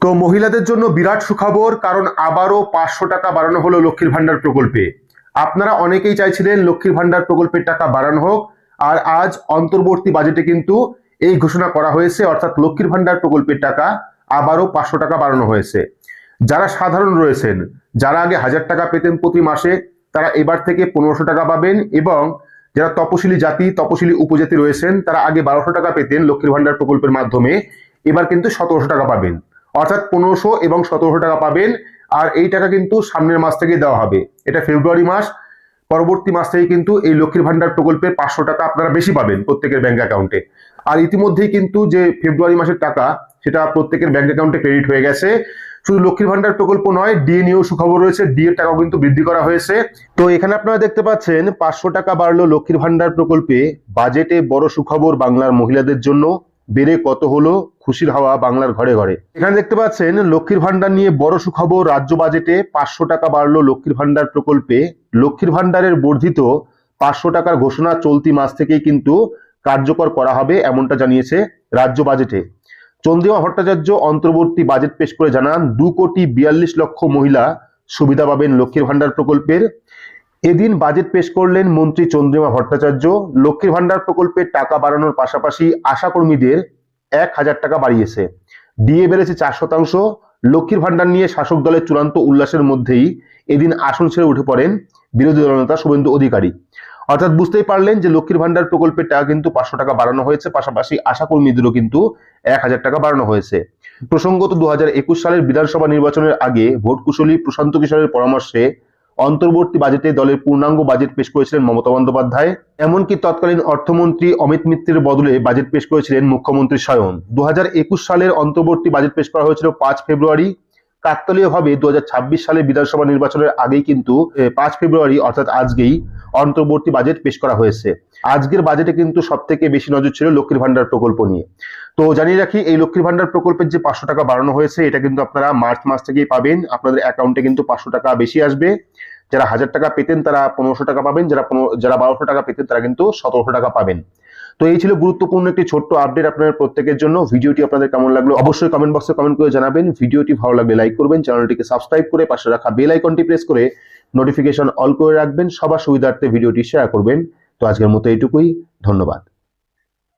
তো মহিলাদের জন্য বিরাট সুখবর, কারণ আবারও 500 টাকা বাড়ানো হলো লক্ষ্মীর ভান্ডার প্রকল্পে। আপনারা অনেকেই চাইছিলেন লক্ষ্মীর ভান্ডার প্রকল্পের টাকা বাড়ানো হোক, আর আজ অন্তর্বর্তী বাজেটে কিন্তু এই ঘোষণা করা হয়েছে, অর্থাৎ লক্ষ্মীর ভান্ডার প্রকল্পের টাকা আবারও 500 টাকা বাড়ানো হয়েছে। যারা সাধারণ রয়েছেন, যারা আগে 1000 টাকা পেতেন প্রতি মাসে, তারা এবার থেকে 1500 টাকা পাবেন, এবং যারা তপশিলি জাতি তপশিলি উপজাতি রয়েছেন, তারা আগে 1200 টাকা পেতেন লক্ষ্মীর ভান্ডার প্রকল্পের মাধ্যমে, এবার কিন্তু 1700 টাকা পাবেন। অর্থাৎ 1500 এবং 1700 টাকা পাবেন। আর এই টাকা কিন্তু সামনের মাস থেকে দেওয়া হবে, এটা ফেব্রুয়ারি মাস। পরবর্তী মাস থেকে কিন্তু এই লক্ষ্মীর ভান্ডার প্রকল্পে 500 টাকা আপনারা বেশি পাবেন প্রত্যেকের ব্যাংক অ্যাকাউন্টে। আর ইতিমধ্যেই কিন্তু যে ফেব্রুয়ারি মাসের টাকা, সেটা প্রত্যেকের ব্যাংক অ্যাকাউন্টে ক্রেডিট হয়ে গেছে। শুধু লক্ষ্মীর ভান্ডার প্রকল্প নয়, ডিএ নিয়েও সুখবর রয়েছে, ডিএর টাকাও কিন্তু বৃদ্ধি করা হয়েছে। তো এখানে আপনারা দেখতে পাচ্ছেন 500 টাকা বাড়লো লক্ষ্মীর ভান্ডার প্রকল্পে। বাজেটে বড় সুখবর বাংলার মহিলাদের জন্য। বেড়ে কত হলো, খুশির হাওয়া বাংলার ঘরে ঘরে। এখানে দেখতে পাচ্ছেন লক্ষ্মীর ভান্ডার নিয়ে বড় সুখবর রাজ্য বাজেটে। 500 টাকা বাড়লো লক্ষ্মীর ভান্ডার প্রকল্পে। লক্ষ্মীর ভান্ডারের বর্ধিত 500 টাকার ঘোষণা চলতি মাস থেকেই কিন্তু কার্যকর করা হবে, এমনটা জানিয়েছে রাজ্য বাজেটে। চন্দ্রিমা ভট্টাচার্য অন্তর্বর্তী বাজেট পেশ করে জানান 2,42,00,000 মহিলা সুবিধা পাবেন লক্ষ্মীর ভান্ডার প্রকল্পের। এদিন বাজেট পেশ করলেন মন্ত্রী চন্দ্রিমা ভট্টাচার্য। লক্ষ্মীর ভান্ডার প্রকল্পের টাকা বাড়ানোর পাশাপাশি আশাকর্মীদের 1000 টাকা বাড়িয়েছে। ডিএ বেড়েছে 4%। লক্ষ্মীর ভান্ডার নিয়ে শাসক দলের চূড়ান্ত উল্লাসের মধ্যেই এদিন আসন ছেড়ে উঠে পড়েন বিরোধী দলনেতা শুভেন্দু অধিকারী। অর্থাৎ বুঝতেই পারলেন যে লক্ষ্মীর ভান্ডার প্রকল্পের টাকা কিন্তু 500 টাকা বাড়ানো হয়েছে, পাশাপাশি আশাকর্মীদেরও কিন্তু 1000 টাকা বাড়ানো হয়েছে। প্রসঙ্গত 2021 সালের বিধানসভা নির্বাচনের আগে ভোট কুশলী প্রশান্ত কিশোরের পরামর্শে অন্তর্বর্তী বাজেটে দলের পূর্ণাঙ্গ বাজেট পেশ করেছিলেন মমতা বন্দ্যোপাধ্যায়। এমনকি তৎকালীন অর্থমন্ত্রী অমিত মিত্রের বদলে বাজেট পেশ করেছিলেন মুখ্যমন্ত্রী স্বয়ং। 2021 সালের অন্তর্বর্তী বাজেট পেশ করা হয়েছিল 5 ফেব্রুয়ারি। কাকতালীয়ভাবে 2026 সালের বিধানসভা নির্বাচনের আগেই কিন্তু 5 ফেব্রুয়ারি অর্থাৎ আজকেই অন্তর্বর্তী বাজেট পেশ করা হয়েছে। আজকের বাজেটে কিন্তু সব থেকে বেশি নজর ছিল লক্ষ্মীর ভান্ডার প্রকল্প নিয়ে। তো জানিয়ে রাখি, এই লক্ষ্মীর ভান্ডার প্রকল্পের যে 500 টাকা বাড়ানো হয়েছে, এটা কিন্তু আপনারা মার্চ মাস থেকেই পাবেন। আপনাদের অ্যাকাউন্টে কিন্তু 500 টাকা বেশি আসবে। যারা 1000 টাকা পেতেন তারা 1500 টাকা পাবেন, যারা 1200 টাকা পেতেন তারা কিন্তু 1700 টাকা পাবেন। তো এই ছিল গুরুত্বপূর্ণ একটি ছোট্ট আপডেট আপনাদের প্রত্যেকের জন্য। ভিডিওটি আপনাদের কেমন লাগলো অবশ্যই কমেন্ট বক্সে কমেন্ট করে জানাবেন। ভিডিওটি ভালো লাগলে লাইক করবেন, চ্যানেলটিকে সাবস্ক্রাইব করে পাশে রাখা বেল আইকনটি প্রেস করে নোটিফিকেশন অল করে রাখবেন। সবার সুবিধার্থে ভিডিওটি শেয়ার করবেন। তো আজকের মতো এইটুকুই, ধন্যবাদ।